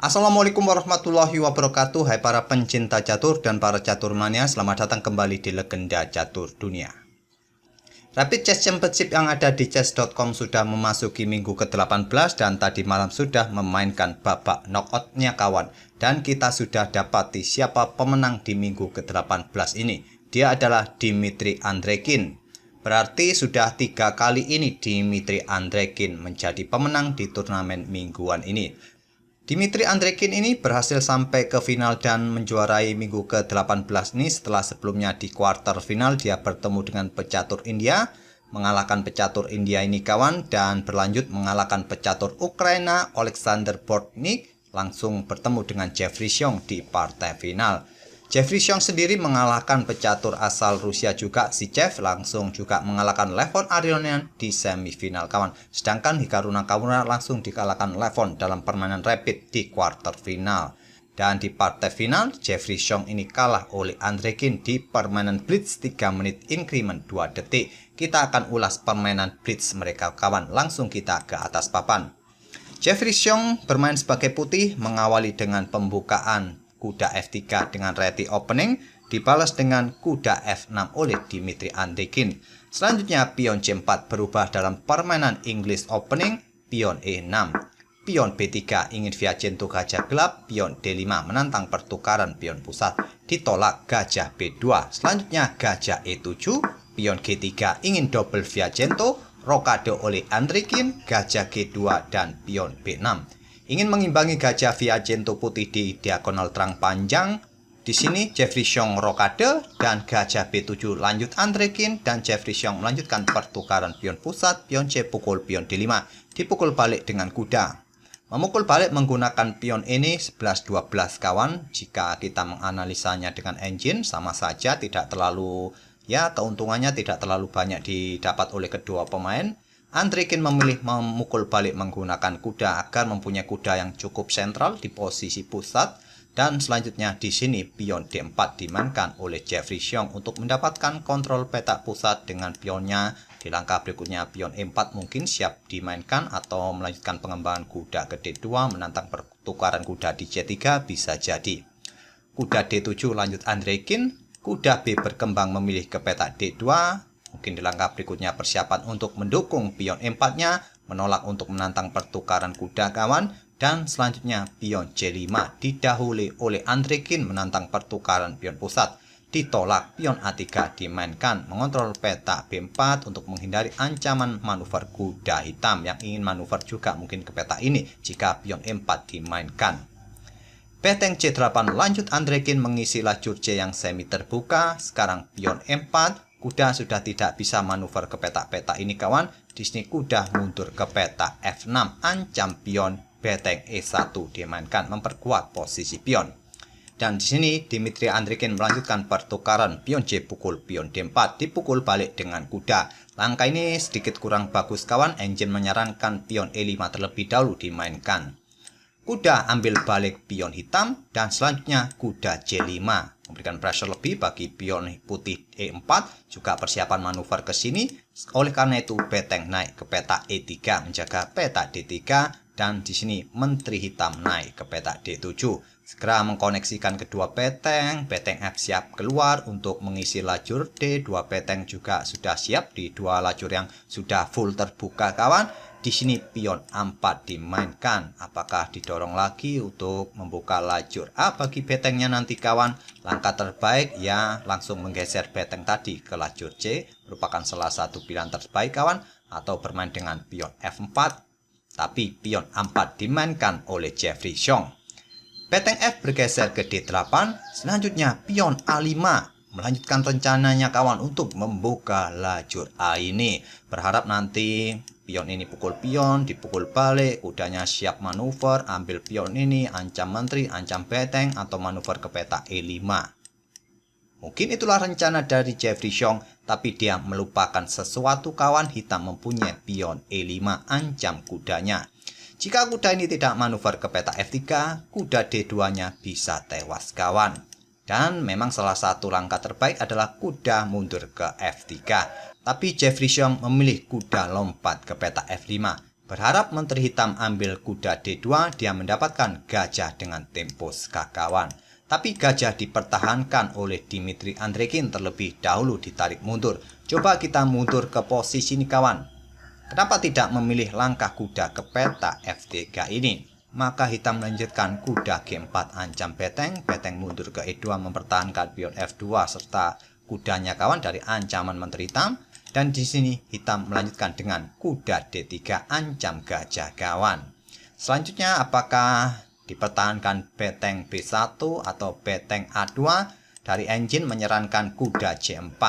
Assalamualaikum warahmatullahi wabarakatuh. Hai para pencinta catur dan para catur mania, selamat datang kembali di Legenda Catur Dunia. Rapid Chess Championship yang ada di chess.com sudah memasuki minggu ke-18 dan tadi malam sudah memainkan babak knockoutnya kawan. Dan kita sudah dapati siapa pemenang di minggu ke-18 ini. Dia adalah Dmitry Andreikin. Berarti sudah 3 kali ini Dmitry Andreikin menjadi pemenang di turnamen mingguan ini. Dmitry Andreikin ini berhasil sampai ke final dan menjuarai minggu ke-18 ini setelah sebelumnya di kuarter final dia bertemu dengan pecatur India, mengalahkan pecatur India ini kawan, dan berlanjut mengalahkan pecatur Ukraina Alexander Bortnik, langsung bertemu dengan Jeffrey Xiong di partai final. Jeffrey Xiong sendiri mengalahkan pecatur asal Rusia juga, si Jeff langsung juga mengalahkan Levon Arionian di semifinal kawan. Sedangkan Hikaru Nakamura langsung dikalahkan Levon dalam permainan rapid di quarter final. Dan di partai final, Jeffrey Xiong ini kalah oleh Andreikin di permainan blitz 3 menit increment 2 detik. Kita akan ulas permainan blitz mereka kawan, langsung kita ke atas papan. Jeffrey Xiong bermain sebagai putih, mengawali dengan pembukaan kuda F3 dengan ready opening, dibalas dengan kuda F6 oleh Dmitry Andreikin. Selanjutnya pion C4 berubah dalam permainan English opening, pion E6. Pion B3 ingin Viajento gajah gelap, pion D5 menantang pertukaran pion pusat, ditolak gajah B2. Selanjutnya gajah E7, pion G3 ingin double Viajento, rokade oleh Andreikin, gajah G2 dan pion B6. Ingin mengimbangi gajah Viajento putih di diagonal terang panjang. Di sini Jeffrey Xiong rokade dan gajah B7 lanjut Andreikin, dan Jeffrey Xiong melanjutkan pertukaran pion pusat, pion C pukul pion D5, dipukul balik dengan kuda. Memukul balik menggunakan pion ini 11-12 kawan. Jika kita menganalisanya dengan engine sama saja, tidak terlalu, ya keuntungannya tidak terlalu banyak didapat oleh kedua pemain. Andreikin memilih memukul balik menggunakan kuda agar mempunyai kuda yang cukup sentral di posisi pusat, dan selanjutnya di sini pion D4 dimainkan oleh Jeffrey Xiong untuk mendapatkan kontrol petak pusat dengan pionnya. Di langkah berikutnya pion E4 mungkin siap dimainkan atau melanjutkan pengembangan kuda ke D2 menantang pertukaran kuda di C3 bisa jadi. Kuda D7 lanjut Andreikin, kuda B berkembang memilih ke petak D2. Mungkin di langkah berikutnya persiapan untuk mendukung pion E4-nya, menolak untuk menantang pertukaran kuda kawan, dan selanjutnya pion C5 didahului oleh Andreikin menantang pertukaran pion pusat, ditolak pion A3 dimainkan, mengontrol peta B4 untuk menghindari ancaman manuver kuda hitam yang ingin manuver juga mungkin ke peta ini jika pion E4 dimainkan. Peteng C8 lanjut Andreikin mengisi lajur C yang semi terbuka. Sekarang pion E4, kuda sudah tidak bisa manuver ke petak-petak ini kawan. Di sini kuda mundur ke petak F6, ancam pion beteng E1 dimainkan memperkuat posisi pion. Dan di sini Dmitry Andreikin melanjutkan pertukaran pion C pukul pion D4, dipukul balik dengan kuda. Langkah ini sedikit kurang bagus kawan, engine menyarankan pion E5 terlebih dahulu dimainkan. Kuda ambil balik pion hitam dan selanjutnya kuda C5 memberikan pressure lebih bagi pion putih E4, juga persiapan manuver ke sini. Oleh karena itu beteng naik ke peta E3 menjaga peta D3, dan di sini menteri hitam naik ke peta D7. Segera mengkoneksikan kedua beteng, beteng F siap keluar untuk mengisi lajur D, dua beteng juga sudah siap di dua lajur yang sudah full terbuka kawan. Di sini pion A4 dimainkan. Apakah didorong lagi untuk membuka lajur A bagi betengnya nanti kawan? Langkah terbaik ya langsung menggeser beteng tadi ke lajur C, merupakan salah satu pilihan terbaik kawan, atau bermain dengan pion F4. Tapi pion A4 dimainkan oleh Jeffrey Xiong. Beteng F bergeser ke D8. Selanjutnya pion A5 melanjutkan rencananya kawan untuk membuka lajur A ini. Berharap nanti pion ini pukul pion, dipukul balik, kudanya siap manuver, ambil pion ini, ancam menteri, ancam beteng, atau manuver ke peta E5. Mungkin itulah rencana dari Jeffrey Xiong, tapi dia melupakan sesuatu kawan. Hitam mempunyai pion E5, ancam kudanya. Jika kuda ini tidak manuver ke peta F3, kuda D2-nya bisa tewas kawan. Dan memang salah satu langkah terbaik adalah kuda mundur ke F3. Tapi Jeffrey Xiong memilih kuda lompat ke peta F5. Berharap Menteri Hitam ambil kuda D2, dia mendapatkan gajah dengan tempo skak kawan. Tapi gajah dipertahankan oleh Dimitri Andrekin terlebih dahulu ditarik mundur. Coba kita mundur ke posisi ini kawan. Kenapa tidak memilih langkah kuda ke peta F3 ini? Maka hitam melanjutkan kuda G4 ancam beteng. Beteng mundur ke E2 mempertahankan pion F2 serta kudanya kawan dari ancaman Menteri Hitam. Dan di sini hitam melanjutkan dengan kuda D3 ancam gajah kawan. Selanjutnya apakah dipertahankan beteng B1 atau beteng A2? Dari engine menyarankan kuda C4.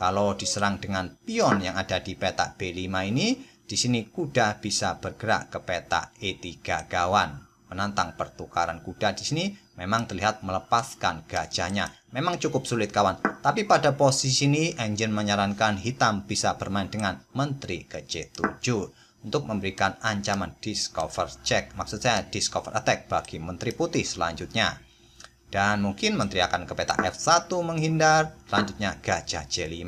Kalau diserang dengan pion yang ada di peta B5 ini, di sini kuda bisa bergerak ke peta E3 kawan. Menantang pertukaran kuda di sini memang terlihat melepaskan gajahnya. Memang cukup sulit kawan. Tapi pada posisi ini engine menyarankan hitam bisa bermain dengan menteri ke C7 untuk memberikan ancaman discover check. Maksud saya discover attack bagi menteri putih selanjutnya. Dan mungkin menteri akan ke peta F1 menghindar. Selanjutnya gajah C5.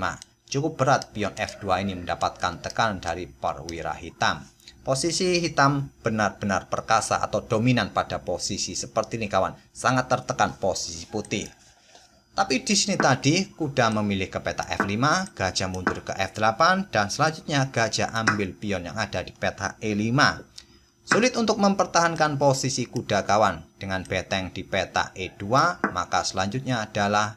Cukup berat pion F2 ini mendapatkan tekanan dari perwira hitam. Posisi hitam benar-benar perkasa atau dominan pada posisi seperti ini kawan. Sangat tertekan posisi putih. Tapi di sini tadi kuda memilih ke peta F5, gajah mundur ke F8 dan selanjutnya gajah ambil pion yang ada di peta E5. Sulit untuk mempertahankan posisi kuda kawan. Dengan beteng di peta E2, maka selanjutnya adalah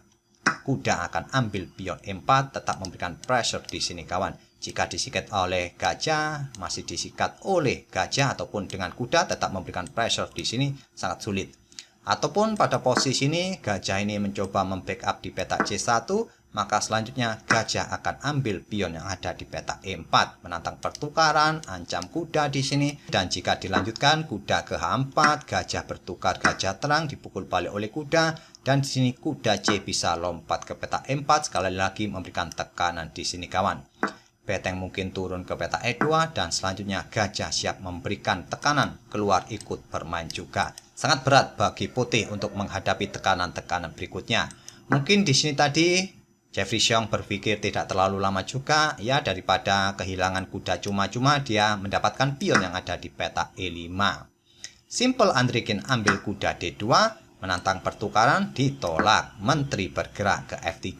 kuda akan ambil pion E4, tetap memberikan pressure di sini kawan. Jika disikat oleh gajah, masih disikat oleh gajah ataupun dengan kuda tetap memberikan pressure di sini sangat sulit. Ataupun pada posisi ini gajah ini mencoba membackup di peta C1, maka selanjutnya gajah akan ambil pion yang ada di peta E4, menantang pertukaran, ancam kuda di sini. Dan jika dilanjutkan kuda ke H4, gajah bertukar gajah terang dipukul balik oleh kuda. Dan di sini kuda C bisa lompat ke peta E4, sekali lagi memberikan tekanan di sini kawan. Beteng mungkin turun ke peta E2 dan selanjutnya gajah siap memberikan tekanan keluar ikut bermain juga. Sangat berat bagi putih untuk menghadapi tekanan-tekanan berikutnya. Mungkin di sini tadi Jeffrey Xiong berpikir tidak terlalu lama juga ya, daripada kehilangan kuda cuma-cuma dia mendapatkan pion yang ada di peta E5. Simple Andrekin ambil kuda D2, menantang pertukaran ditolak, menteri bergerak ke F3.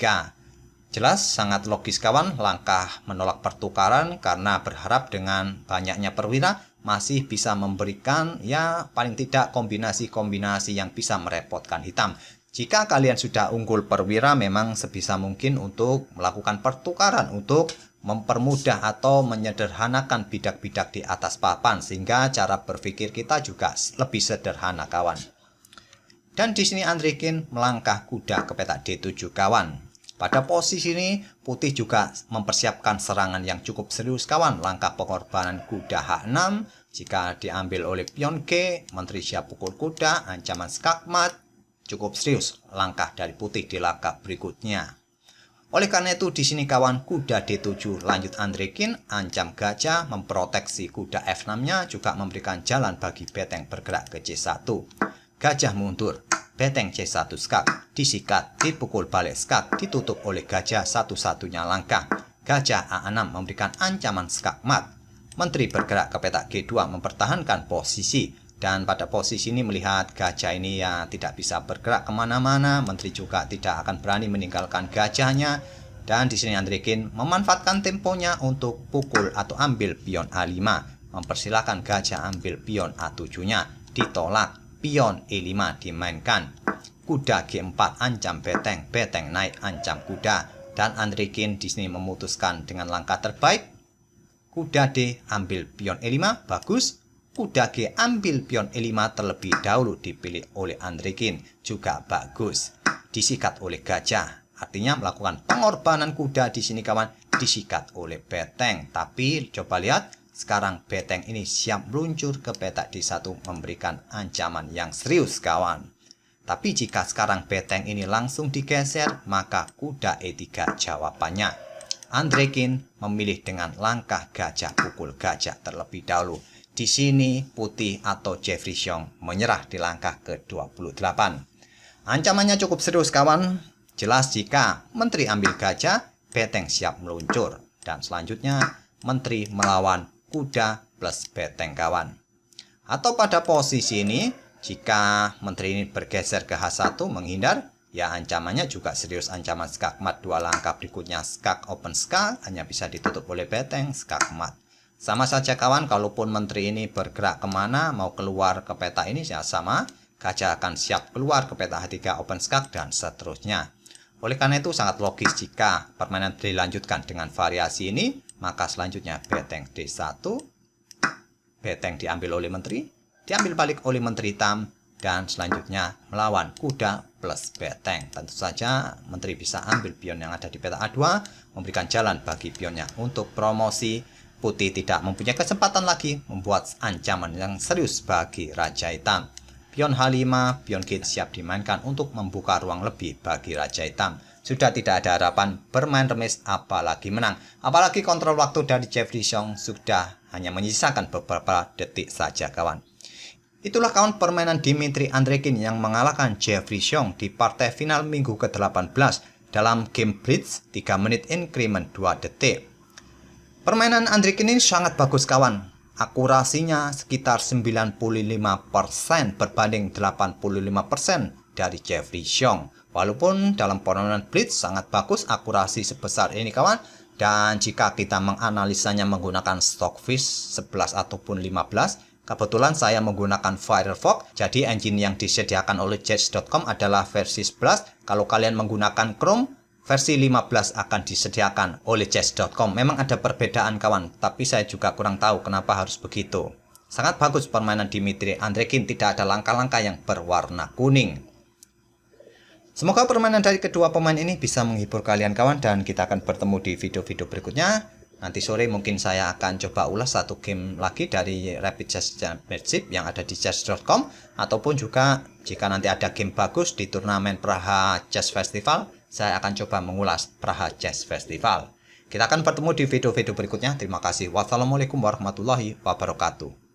Jelas sangat logis kawan langkah menolak pertukaran karena berharap dengan banyaknya perwira masih bisa memberikan ya paling tidak kombinasi-kombinasi yang bisa merepotkan hitam. Jika kalian sudah unggul perwira memang sebisa mungkin untuk melakukan pertukaran untuk mempermudah atau menyederhanakan bidak-bidak di atas papan sehingga cara berpikir kita juga lebih sederhana kawan. Dan di sini Andrekin melangkah kuda ke peta D7 kawan. Pada posisi ini, putih juga mempersiapkan serangan yang cukup serius kawan. Langkah pengorbanan kuda H6, jika diambil oleh pion G, menteri siap pukul kuda, ancaman skakmat, cukup serius langkah dari putih di langkah berikutnya. Oleh karena itu, di sini kawan, kuda D7 lanjut Andrekin, ancam gajah, memproteksi kuda F6-nya, juga memberikan jalan bagi beteng bergerak ke C1. Gajah mundur. Beteng C1 skak, disikat, dipukul balik skak, ditutup oleh gajah satu-satunya langkah. Gajah A6 memberikan ancaman skak mat. Menteri bergerak ke peta G2 mempertahankan posisi. Dan pada posisi ini melihat gajah ini ya tidak bisa bergerak kemana-mana. Menteri juga tidak akan berani meninggalkan gajahnya. Dan di sini Andrekin memanfaatkan temponya untuk pukul atau ambil pion A5. Mempersilahkan gajah ambil pion A7-nya. Ditolak. Pion E5 dimainkan. Kuda G4 ancam beteng, beteng naik ancam kuda. Dan Andrekin di sini memutuskan dengan langkah terbaik. Kuda D ambil pion E5, bagus. Kuda G ambil pion E5 terlebih dahulu dipilih oleh Andrekin, juga bagus. Disikat oleh gajah, artinya melakukan pengorbanan kuda di sini kawan, disikat oleh beteng. Tapi coba lihat. Sekarang beteng ini siap meluncur ke peta D1 memberikan ancaman yang serius kawan. Tapi jika sekarang beteng ini langsung digeser, maka kuda E3 jawabannya. Andrekin memilih dengan langkah gajah pukul gajah terlebih dahulu. Di sini putih atau Jeffrey Xiong menyerah di langkah ke-28. Ancamannya cukup serius kawan. Jelas jika menteri ambil gajah, beteng siap meluncur. Dan selanjutnya menteri melawan kuda plus beteng kawan. Atau pada posisi ini, jika menteri ini bergeser ke H1 menghindar, ya ancamannya juga serius, ancaman skak mat 2 langkah berikutnya skak open skak hanya bisa ditutup oleh beteng skak mat. Sama saja kawan, kalaupun menteri ini bergerak kemana, mau keluar ke peta ini ya sama, gajah akan siap keluar ke peta H3 open skak dan seterusnya. Oleh karena itu sangat logis jika permainan dilanjutkan dengan variasi ini, maka selanjutnya beteng D1, beteng diambil oleh menteri, diambil balik oleh menteri hitam, dan selanjutnya melawan kuda plus beteng. Tentu saja menteri bisa ambil pion yang ada di peta A2, memberikan jalan bagi pionnya untuk promosi. Putih tidak mempunyai kesempatan lagi membuat ancaman yang serius bagi Raja Hitam. Pion H5, pion G siap dimainkan untuk membuka ruang lebih bagi Raja Hitam. Sudah tidak ada harapan bermain remis apalagi menang. Apalagi kontrol waktu dari Jeffrey Xiong sudah hanya menyisakan beberapa detik saja kawan. Itulah kawan permainan Dimitri Andrekin yang mengalahkan Jeffrey Xiong di partai final minggu ke-18 dalam game Blitz 3 menit increment 2 detik. Permainan Andrekin ini sangat bagus kawan. Akurasinya sekitar 95% berbanding 85% dari Jeffrey Xiong. Walaupun dalam permainan Blitz sangat bagus akurasi sebesar ini kawan. Dan jika kita menganalisanya menggunakan Stockfish 11 ataupun 15, kebetulan saya menggunakan Firefox. Jadi engine yang disediakan oleh Chess.com adalah versi 11. Kalau kalian menggunakan Chrome, versi 15 akan disediakan oleh Chess.com. Memang ada perbedaan kawan, tapi saya juga kurang tahu kenapa harus begitu. Sangat bagus permainan Dimitri Andrekin, tidak ada langkah-langkah yang berwarna kuning. Semoga permainan dari kedua pemain ini bisa menghibur kalian kawan, dan kita akan bertemu di video-video berikutnya. Nanti sore mungkin saya akan coba ulas satu game lagi dari Rapid Chess Championship yang ada di chess.com, ataupun juga jika nanti ada game bagus di turnamen Praha Chess Festival, saya akan coba mengulas Praha Chess Festival. Kita akan bertemu di video-video berikutnya. Terima kasih. Wassalamualaikum warahmatullahi wabarakatuh.